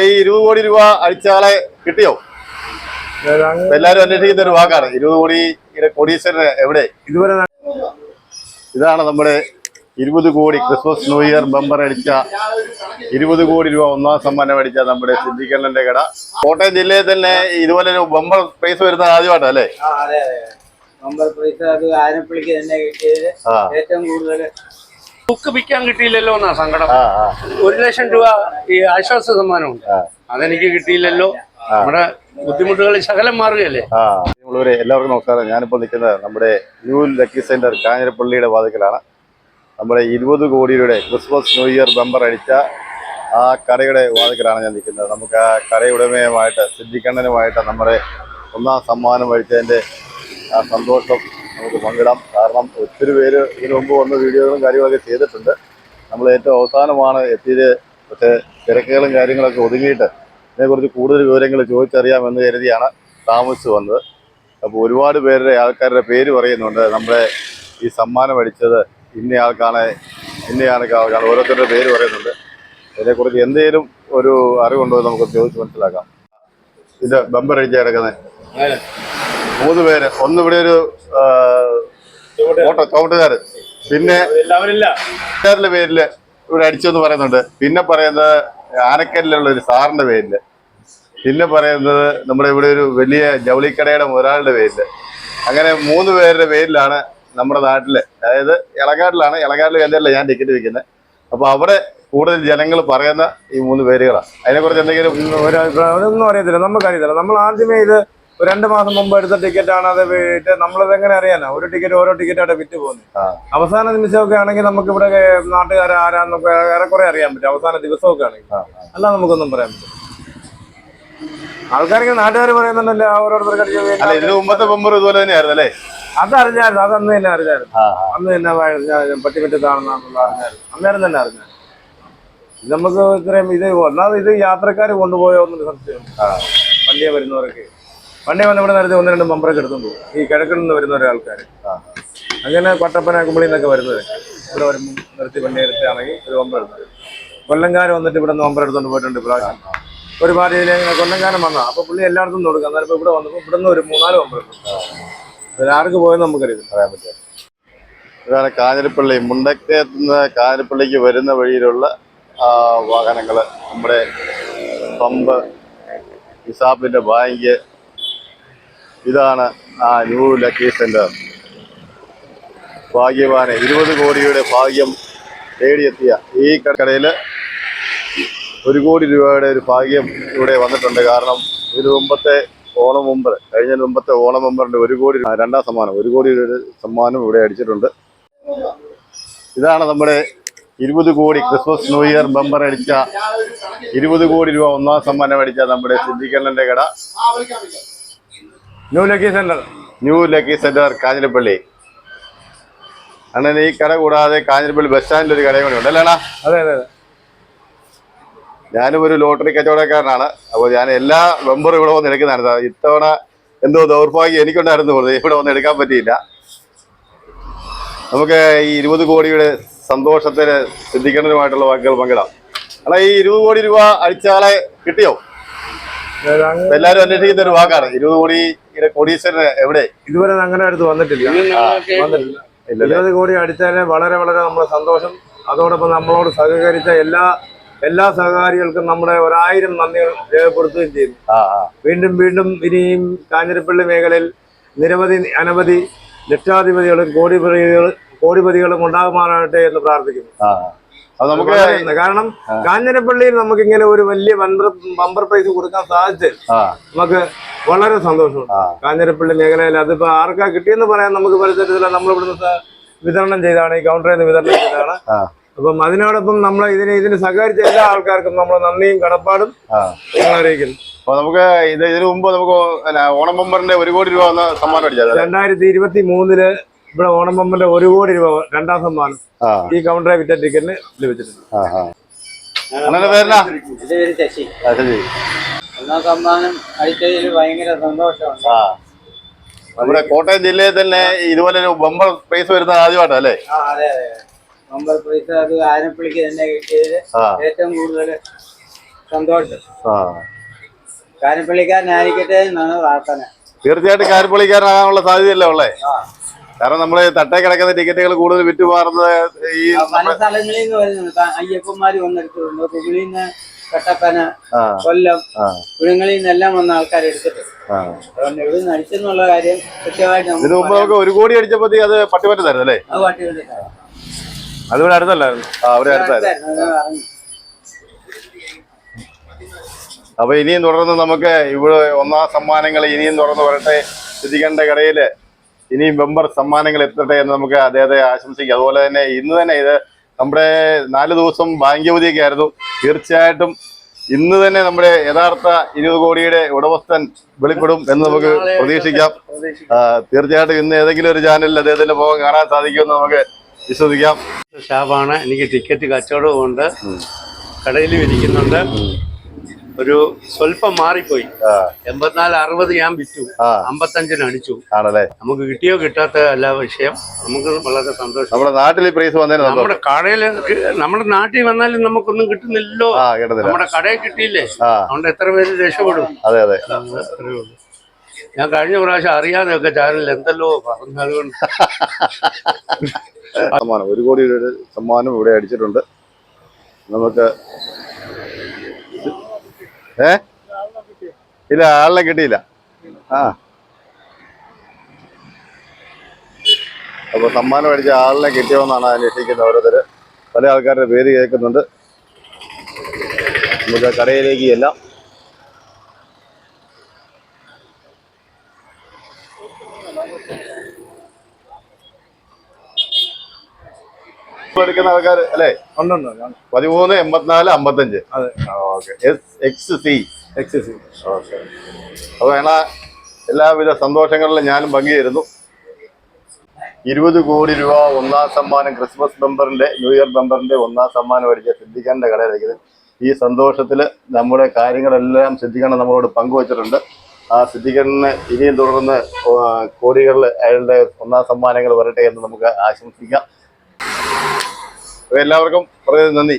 ഈ 20 കോടി രൂപ അടിച്ച ആളെ കിട്ടിയോ? എല്ലാരും അന്വേഷിക്കുന്ന ഒരു വാക്കാണ് 20 കോടിയുടെ കോടീശ്വരന് എവിടെ? ഇതുവരെ ഇതാണ് നമ്മുടെ 20 കോടി ക്രിസ്മസ് ന്യൂ ഇയർ ബമ്പർ അടിച്ച 20 കോടി രൂപ ഒന്നാം സമ്മാനം അടിച്ച നമ്മുടെ സിദ്ദിഖണ്ണന്റെ കട. കോട്ടയം ജില്ലയിൽ തന്നെ ഇതുപോലെ ഒരു ബമ്പർ പ്രൈസ് വരുന്നത് ആദ്യമായിട്ടാണ് അല്ലേ? ബമ്പർ പ്രൈസ് അത് ആനപ്പള്ളിക്ക് തന്നെ കിട്ടിയത് ഏറ്റവും കൂടുതൽ. ബുക്ക് വിൽക്കാൻ കിട്ടിയില്ലല്ലോ എന്നാ സങ്കടം. 1 ലക്ഷം രൂപ ഈ ആശ്വാസ സമ്മാനമുണ്ട്, അതെനിക്ക് കിട്ടിയില്ലല്ലോ. നമ്മുടെ ബുദ്ധിമുട്ടുകൾ ശകലം മാറുകയല്ലേ. എല്ലാവർക്കും നമസ്കാരം. ഞാനിപ്പോൾ നിൽക്കുന്നത് നമ്മുടെ ന്യൂ ലക്കി സെന്റർ കാഞ്ഞിരപ്പള്ളിയുടെ വാതിക്കലാണ്. നമ്മുടെ 20 കോടിയുടെ ക്രിസ്മസ് ന്യൂ ഇയർ ബമ്പർ അടിച്ച ആ കടയുടെ വാതിക്കലാണ് ഞാൻ നിൽക്കുന്നത്. നമുക്ക് ആ കടയുടമയുമായിട്ട് സിദ്ദിഖണ്ണനുമായിട്ട് നമ്മുടെ ഒന്നാം സമ്മാനം അടിച്ചതിൻ്റെ ആ സന്തോഷം നമുക്ക് പങ്കിടാം. കാരണം ഒത്തിരി പേര് ഇതിനു മുമ്പ് വന്ന വീഡിയോകളും കാര്യങ്ങളൊക്കെ ചെയ്തിട്ടുണ്ട്. നമ്മൾ ഏറ്റവും അവസാനമാണ് എത്തിയത്. പക്ഷേ തിരക്കുകളും കാര്യങ്ങളൊക്കെ ഒതുങ്ങിയിട്ട് ഇതിനെക്കുറിച്ച് കൂടുതൽ വിവരങ്ങൾ ചോദിച്ചറിയാമെന്ന് കരുതിയാണ് താമസിച്ച് വന്നത്. അപ്പോൾ ഒരുപാട് പേരുടെ ആൾക്കാരുടെ പേര് പറയുന്നുണ്ട്. നമ്മുടെ ഈ സമ്മാനം അടിച്ചത് ഇന്നയാൾക്കാണ് ഓരോരുത്തരുടെ പേര് പറയുന്നുണ്ട്. ഇതിനെക്കുറിച്ച് എന്തെങ്കിലും ഒരു അറിവുണ്ടോ നമുക്ക് ചോദിച്ച് മനസ്സിലാക്കാം. ഇത് ബമ്പർ അടിച്ച് കിടക്കുന്നത് 3 പേര്. ഒന്ന് ഇവിടെ ഒരു ചവിട്ടുകാരൻ, പിന്നെ എല്ലാവരുടെ പേരില് ഇവിടെ അടിച്ചെന്ന് പറയുന്നുണ്ട്. പിന്നെ പറയുന്നത് ആനക്കല്ലിലുള്ള ഒരു സാറിന്റെ പേരില്, പിന്നെ പറയുന്നത് നമ്മുടെ ഇവിടെ ഒരു വലിയ ജൗളിക്കടയുടെ മുതലാളിയുടെ പേരില്. അങ്ങനെ 3 പേരുടെ പേരിലാണ് നമ്മുടെ നാട്ടില്, അതായത് ഇളങ്കാട്ടിലാണ്. ഇളങ്കാട്ടിൽ കേന്ദ്രമല്ല ഞാൻ ടിക്കറ്റ് വിൽക്കുന്നത്. അപ്പൊ അവിടെ കൂടുതൽ ജനങ്ങൾ പറയുന്ന ഈ 3 പേരുകളാണ്. അതിനെക്കുറിച്ച് എന്തെങ്കിലും ഒന്നും അറിയത്തില്ല, നമുക്കറിയത്തില്ല. നമ്മൾ ആദ്യമേ ഇത് 2 മാസം മുമ്പ് എടുത്ത ടിക്കറ്റാണ്. അത് വിറ്റ് നമ്മളത് എങ്ങനെ അറിയാനാ? ഓരോ ടിക്കറ്റായിട്ട് വിറ്റ് പോകുന്നത്. അവസാന നിമിഷമൊക്കെ ആണെങ്കിൽ നമുക്ക് ഇവിടെ നാട്ടുകാർ ആരാന്നൊക്കെ ഏറെക്കുറെ അറിയാൻ പറ്റും. അവസാന ദിവസമൊക്കെ ആണെങ്കിൽ അല്ല നമുക്കൊന്നും പറയാൻ പറ്റും. ആൾക്കാർക്ക് നാട്ടുകാർ പറയുന്നുണ്ടല്ലോ ഓരോരുത്തർക്ക്. ഇതിന് മുമ്പത്തെ ബമ്പർ ഇതുപോലെ തന്നെയായിരുന്നു അല്ലേ? അതറിഞ്ഞായിരുന്നു, അതന്ന് തന്നെ അറിഞ്ഞായിരുന്നു. അന്ന് തന്നെ പട്ടിമറ്റത്താണെന്നുള്ള അറിഞ്ഞായിരുന്നു, അന്നേരം തന്നെ അറിഞ്ഞായിരുന്നു. ഇത് നമുക്ക് ഇത്രയും ഇത് ഒന്നാമത് ഇത് യാത്രക്കാർ കൊണ്ടുപോയോ എന്നൊരു സംശയം. വണ്ടിയെ വരുന്നവരൊക്കെ വണ്ടി വന്ന് ഇവിടെ നേരത്തെ 1-2 ബമ്പറൊക്കെ എടുത്തുകൊണ്ട് പോകും. ഈ കിഴക്കിൽ നിന്ന് വരുന്ന ആൾക്കാർ അങ്ങനെ കട്ടപ്പന കുമ്പളിയിൽ നിന്നൊക്കെ വരുന്നത് ഇവിടെ വരുമ്പോൾ നിർത്തി വണ്ടി എടുത്താണെങ്കിൽ ഒരു ബമ്പർ എടുത്തത്. കൊല്ലംകാർ വന്നിട്ട് ഇവിടെ നിന്ന് ബമ്പർ എടുത്തുകൊണ്ട് പോയിട്ടുണ്ട്. ഇപ്രാവശ്യം ഒരുപാട് ഇങ്ങനെ കൊല്ലംകാരൻ വന്നാൽ അപ്പോൾ പുള്ളി എല്ലായിടത്തും കൊടുക്കുക. എന്നാലും ഇപ്പോൾ ഇവിടെ വന്നപ്പോൾ ഇവിടെ നിന്ന് ഒരു 3-4 ബമ്പർ എടുത്തു. ആർക്ക് പോയെന്ന് നമുക്കറിയാം, പറയാൻ പറ്റില്ല. ഇതാണ് കാഞ്ഞിരപ്പള്ളി, മുണ്ടക്കയത്ത് നിന്ന് കാഞ്ഞിരപ്പള്ളിക്ക് വരുന്ന വഴിയിലുള്ള വാഹനങ്ങൾ. നമ്മുടെ പമ്പ്, ഇസാപ്പിന്റെ ബാങ്ക്, ഇതാണ് ആ ന്യൂ ലക്കി സെന്റർ. ഭാഗ്യവാനെ 20 കോടിയുടെ ഭാഗ്യം തേടിയെത്തിയ ഈ കടയിൽ 1 കോടി രൂപയുടെ ഒരു ഭാഗ്യം ഇവിടെ വന്നിട്ടുണ്ട്. കാരണം ഇതിനു മുമ്പത്തെ ഓണം മുമ്പ്, കഴിഞ്ഞ മുമ്പത്തെ ഓണം മുമ്പറിന്റെ 1 കോടി 2ാം സമ്മാനം 1 കോടിയുടെ സമ്മാനം ഇവിടെ അടിച്ചിട്ടുണ്ട്. ഇതാണ് നമ്മുടെ 20 കോടി ക്രിസ്മസ് ന്യൂ ഇയർ ബമ്പർ അടിച്ച 20 കോടി രൂപ ഒന്നാം സമ്മാനം അടിച്ച നമ്മുടെ സിദ്ദിഖണ്ണന്റെ കട, ന്യൂ ലക്കി സെന്റർ കാഞ്ഞിരപ്പള്ളി. അങ്ങനെ ഈ കട കൂടാതെ കാഞ്ഞിരപ്പള്ളി ബസ് സ്റ്റാൻഡിൽ ഒരു കടയും കൂടി ഉണ്ട് അല്ലേണാ? അതെ അതെ. ഞാനും ഒരു ലോട്ടറി കച്ചവടക്കാരനാണ്. അപ്പോൾ ഞാൻ എല്ലാ ബമ്പറും ഇവിടെ വന്ന് എടുക്കുന്നതാണ്. ഇത്തവണ എന്തോ ദൗർഭാഗ്യം എനിക്കുണ്ടായിരുന്നു, ഇവിടെ വന്ന് എടുക്കാൻ പറ്റിയില്ല. നമുക്ക് ഈ 20 കോടിയുടെ സന്തോഷത്തിന് സിദ്ദിഖണ്ണനുമായിട്ടുള്ള വാക്കുകൾ പങ്കിടാം. അല്ല, ഈ 20 കോടി രൂപ അടിച്ച ആളെ കിട്ടിയോ? എല്ലാരും അന്വേഷിക്കുന്ന ഒരു വാക്കാണ് 20 കോടിയുടെ കോടീശ്വരന് എവിടെ? ഇതുവരെ അങ്ങനെ അടുത്ത് വന്നിട്ടില്ല. 20 കോടി അടിച്ചാല് വളരെ വളരെ നമ്മുടെ സന്തോഷം. അതോടൊപ്പം നമ്മളോട് സഹകരിച്ച എല്ലാ സഹകാരികൾക്കും നമ്മുടെ 1000 നന്ദി രേഖപ്പെടുത്തുകയും ചെയ്തു. വീണ്ടും ഇനിയും കാഞ്ഞിരപ്പള്ളി മേഖലയിൽ അനവധി ലക്ഷാധിപതികളും കോടിപതികളും ഉണ്ടാകുമാറാകട്ടെ എന്ന് പ്രാർത്ഥിക്കുന്നു. കാരണം കാഞ്ഞിരപ്പള്ളിയിൽ നമുക്ക് ഇങ്ങനെ ഒരു വലിയ ബമ്പർ പ്രൈസ് കൊടുക്കാൻ സാധിച്ചത് നമുക്ക് വളരെ സന്തോഷമുണ്ട്. കാഞ്ഞിരപ്പള്ളി മേഖലയിൽ അതിപ്പോ ആർക്കാ കിട്ടിയെന്ന് പറയാൻ നമുക്ക് പരിസരത്തില്ല. നമ്മളിവിടുന്ന് വിതരണം ചെയ്താണ്, ഈ കൗണ്ടറിൽ നിന്ന് വിതരണം ചെയ്താണ്. അപ്പം അതിനോടൊപ്പം നമ്മൾ ഇതിന് സഹകരിച്ച എല്ലാ ആൾക്കാർക്കും നമ്മൾ നന്ദിയും കടപ്പാടും അറിയിക്കുന്നു. അപ്പൊ നമുക്ക് ഇതിനു മുമ്പ് നമുക്ക് ഓണം ബമ്പറിന്റെ 1 കോടി രൂപ സമ്മാനം അടിച്ചത് 2023 ഇവിടെ ഓണം ബമ്പറിന്റെ 1 കോടി രൂപ 2ാം സമ്മാനം ഈ കൗണ്ടറെ വിറ്റ ടിക്കറ്റിന് ലഭിച്ചിട്ടുണ്ട്. ഒന്നാം സമ്മാനം അടിച്ചതിൽ ഭയങ്കര സന്തോഷമുണ്ട്. നമ്മുടെ കോട്ടയം ജില്ലയിൽ തന്നെ ഇതുപോലെ ഒരു ബമ്പർ പ്രൈസ് വരുന്നത് ആദ്യമായിട്ടാണ് അല്ലേ? ബമ്പർ പ്രൈസ് അത് ആനപ്പള്ളിക്ക് തന്നെ കിട്ടിയത് ഏറ്റവും കൂടുതൽ. സന്തോഷം. ആ കാനപ്പള്ളിക്കാരനായിരിക്കട്ടെ എന്നാണ് പ്രാർത്ഥന. തീർച്ചയായിട്ടും കാരിപ്പള്ളിക്കാരനാകാനുള്ള സാധ്യതയല്ലേ ഉള്ളേ. കാരണം നമ്മള് തട്ടേ കിടക്കുന്ന ടിക്കറ്റുകൾ കൂടുതൽ വിറ്റുമാറുന്നത് ഈ പല സ്ഥലങ്ങളിൽ നിന്ന് വരുന്നുണ്ട്. അയ്യപ്പന്മാര് വന്നെടുത്തിട്ടുണ്ട്. കുമിളിൽ നിന്ന്, കട്ടപ്പന, കൊല്ലം, കുഴങ്ങളിൽ നിന്നെല്ലാം വന്ന ആൾക്കാർ എടുത്തിട്ടുണ്ട്. അതുകൊണ്ട് ഇവിടെ നിന്ന് അടിച്ചെന്നുള്ള കാര്യം കൃത്യമായിട്ട് ഇതിനു മുമ്പ് നമുക്ക് 1 കോടി അടിച്ചപ്പോ അത് പട്ടിമറ്റത്തായിരുന്നു അല്ലേ? അത് പാട്ടി കണ്ടിട്ടാണ്. അതിവിടെ അടുത്തല്ലായിരുന്നു. അവിടെ അടുത്തായിരുന്നു. അപ്പൊ ഇനിയും തുടർന്ന് നമുക്ക് ഇവിടെ 1ാം സമ്മാനങ്ങൾ ഇനിയും തുടർന്ന് വരട്ടെ. സിദ്ദിഖിന്റെ കടയില് ഇനിയും ബമ്പർ സമ്മാനങ്ങൾ എത്തട്ടെ എന്ന് നമുക്ക് അദ്ദേഹത്തെ ആശംസിക്കാം. അതുപോലെ തന്നെ ഇന്ന് തന്നെ ഇത് നമ്മുടെ 4 ദിവസം ബാങ്ക് അവധിയൊക്കെ ആയിരുന്നു. തീർച്ചയായിട്ടും ഇന്ന് തന്നെ നമ്മുടെ യഥാർത്ഥ 20 കോടിയുടെ ഉടമസ്ഥൻ വെളിപ്പെടും എന്ന് നമുക്ക് പ്രതീക്ഷിക്കാം. തീർച്ചയായിട്ടും ഇന്ന് ഏതെങ്കിലും ഒരു ചാനലിൽ അദ്ദേഹത്തിന്റെ മുഖം കാണാൻ സാധിക്കുമെന്ന് നമുക്ക് വിശ്വസിക്കാം. ഷാപ്പാണ്. എനിക്ക് ടിക്കറ്റ് കച്ചവടവും ഉണ്ട്, കടയിലും ഇരിക്കുന്നുണ്ട്. ഒരു സ്വല്പം മാറിപ്പോയി. 84-60 ഞാൻ വിറ്റു, 55-ന് അടിച്ചു. ആണല്ലേ? നമുക്ക് കിട്ടിയോ കിട്ടാത്ത അല്ല വിഷയം. നമുക്ക് വളരെ സന്തോഷം. നമ്മുടെ നാട്ടിൽ പ്രൈസ് വന്നതിന് നമ്മുടെ കടയില് നമ്മുടെ നാട്ടിൽ വന്നാലും നമുക്കൊന്നും കിട്ടുന്നില്ലല്ലോ. നമ്മുടെ കടയിൽ കിട്ടിയില്ലേ, അതുകൊണ്ട് എത്ര പേര് രക്ഷപ്പെടും. അതെ അതെ. ഞാൻ കഴിഞ്ഞ പ്രാവശ്യം അറിയാതെയൊക്കെ ചാനലിൽ എന്തെല്ലോ പറഞ്ഞു. അതുകൊണ്ട് സമ്മാനം 1 കോടിയുടെ സമ്മാനം ഇവിടെ അടിച്ചിട്ടുണ്ട്. നമുക്ക് ഇല്ല, ആളിനെ കിട്ടിയില്ല. അപ്പൊ സമ്മാനം അടിച്ച ആളിനെ കിട്ടിയോന്നാണ് അന്വേഷിക്കുന്നത് ഓരോരുത്തര്. പല ആൾക്കാരുടെ പേര് കേൾക്കുന്നുണ്ട്. നമുക്ക് കടയിലേക്ക് എല്ലാം എടുക്കുന്ന ആൾക്കാർ അല്ലേ? 13, 84, 55. ഓക്കെ. അപ്പൊ എല്ലാവിധ സന്തോഷങ്ങളിലും ഞാനും പങ്കുചേരുന്നു. 20 കോടി രൂപ 1ാം സമ്മാനം ക്രിസ്മസ് ബമ്പറിന്റെ, ന്യൂ ഇയർ ബമ്പറിന്റെ 1ാം സമ്മാനം അടിച്ച സിദ്ദിഖിന്റെ കടയിലേക്ക് ഈ സന്തോഷത്തില് നമ്മുടെ കാര്യങ്ങളെല്ലാം സിദ്ദിഖിനെ നമ്മളോട് പങ്കുവച്ചിട്ടുണ്ട്. ആ സിദ്ദിഖിന് ഇനിയും തുടർന്ന് കോടികളിൽ അയാളുടെ 1ാം സമ്മാനങ്ങൾ വരട്ടെ എന്ന് നമുക്ക് ആശംസിക്കാം. എല്ലാവർക്കും വളരെ നന്ദി.